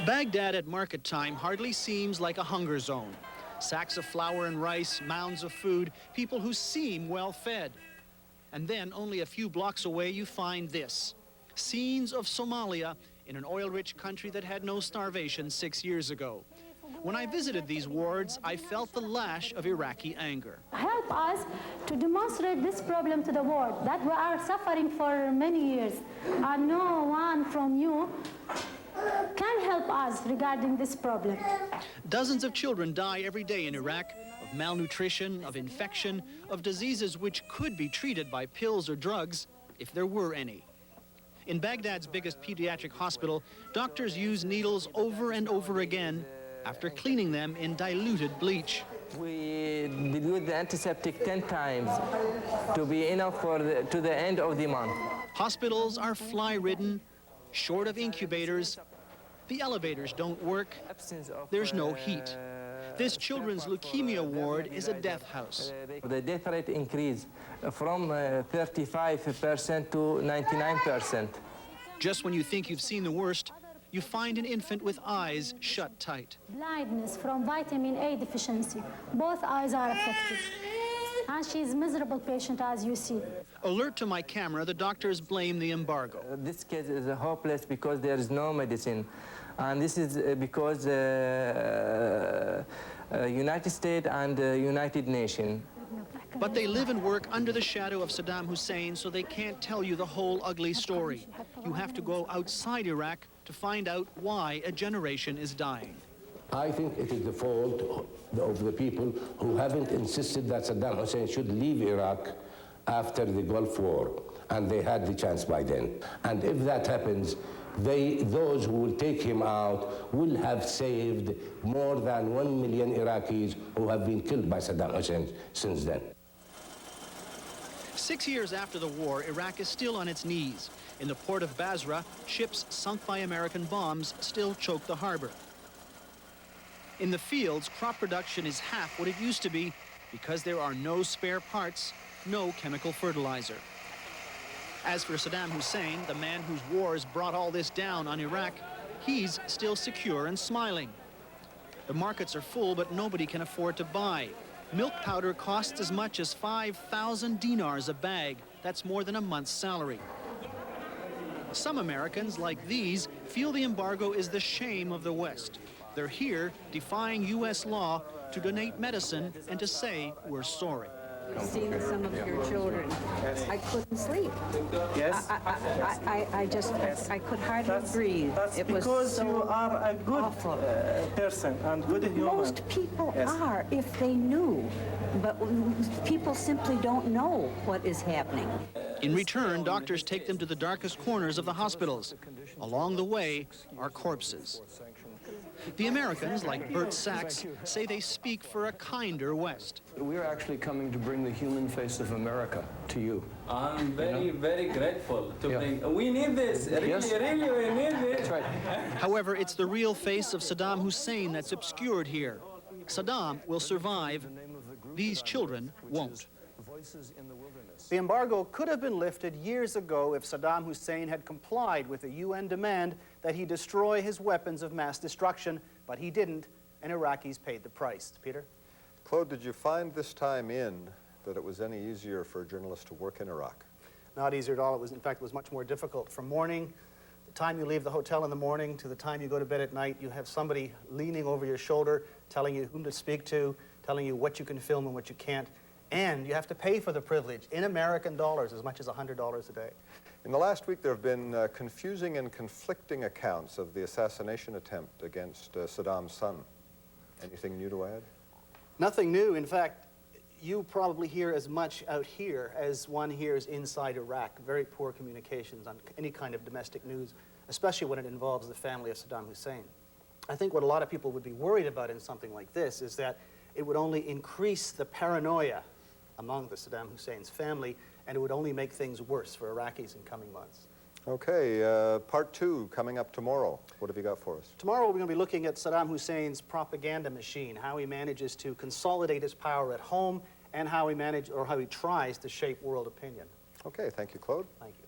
Baghdad at market time hardly seems like a hunger zone. Sacks of flour and rice, mounds of food, people who seem well fed. And then, only a few blocks away, you find this. Scenes of Somalia in an oil-rich country that had no starvation 6 years ago. When I visited these wards, I felt the lash of Iraqi anger. Help us to demonstrate this problem to the world, that we are suffering for many years, and no one from you can help us regarding this problem. Dozens of children die every day in Iraq of malnutrition, of infection, of diseases which could be treated by pills or drugs if there were any. In Baghdad's biggest pediatric hospital, doctors use needles over and over again after cleaning them in diluted bleach. We dilute the antiseptic 10 times to be enough to the end of the month. Hospitals are fly-ridden, short of incubators. The elevators don't work. There's no heat. This children's leukemia ward is a death house. The death rate increased from 35% to 99%. Just when you think you've seen the worst, you find an infant with eyes shut tight. Blindness from vitamin A deficiency. Both eyes are affected. And she's a miserable patient, as you see. Alert to my camera, the doctors blame the embargo. This case is hopeless because there is no medicine. And this is because United States and United Nations. But they live and work under the shadow of Saddam Hussein, so they can't tell you the whole ugly story. You have to go outside Iraq to find out why a generation is dying. I think it is the fault of the people who haven't insisted that Saddam Hussein should leave Iraq after the Gulf War, and they had the chance by then. And if that happens, those who will take him out will have saved more than 1 million Iraqis who have been killed by Saddam Hussein since then. 6 years after the war, Iraq is still on its knees. In the port of Basra, ships sunk by American bombs still choke the harbor. In the fields, crop production is half what it used to be because there are no spare parts, no chemical fertilizer. As for Saddam Hussein, the man whose wars brought all this down on Iraq, he's still secure and smiling. The markets are full, but nobody can afford to buy. Milk powder costs as much as 5,000 dinars a bag. That's more than a month's salary. Some Americans, like these, feel the embargo is the shame of the West. They're here defying U.S. law to donate medicine and to say we're sorry. I've seen some of your children. I couldn't sleep. Yes. I could hardly breathe. That's it was because so you are a good person and good human. Most people are if they knew, but people simply don't know what is happening. In return, doctors take them to the darkest corners of the hospitals. Along the way are corpses. The Americans, like Bert Sachs, say they speak for a kinder West. We're actually coming to bring the human face of America to you. I'm very, very grateful to bring. We need this. Really, really, we need it. That's right. However, it's the real face of Saddam Hussein that's obscured here. Saddam will survive. These children won't. The embargo could have been lifted years ago if Saddam Hussein had complied with the UN demand that he destroy his weapons of mass destruction, but he didn't, and Iraqis paid the price. Peter? Claude, did you find this time in that it was any easier for a journalist to work in Iraq? Not easier at all. It was, in fact, it was much more difficult. From morning, the time you leave the hotel in the morning to the time you go to bed at night, you have somebody leaning over your shoulder, telling you whom to speak to, telling you what you can film and what you can't. And you have to pay for the privilege in American dollars, as much as $100 a day. In the last week, there have been confusing and conflicting accounts of the assassination attempt against Saddam's son. Anything new to add? Nothing new. In fact, you probably hear as much out here as one hears inside Iraq. Very poor communications on any kind of domestic news, especially when it involves the family of Saddam Hussein. I think what a lot of people would be worried about in something like this is that it would only increase the paranoia among the Saddam Hussein's family, and it would only make things worse for Iraqis in coming months. Okay, part 2 coming up tomorrow. What have you got for us? Tomorrow we're going to be looking at Saddam Hussein's propaganda machine, how he manages to consolidate his power at home, and how he tries to shape world opinion. Okay, thank you, Claude. Thank you.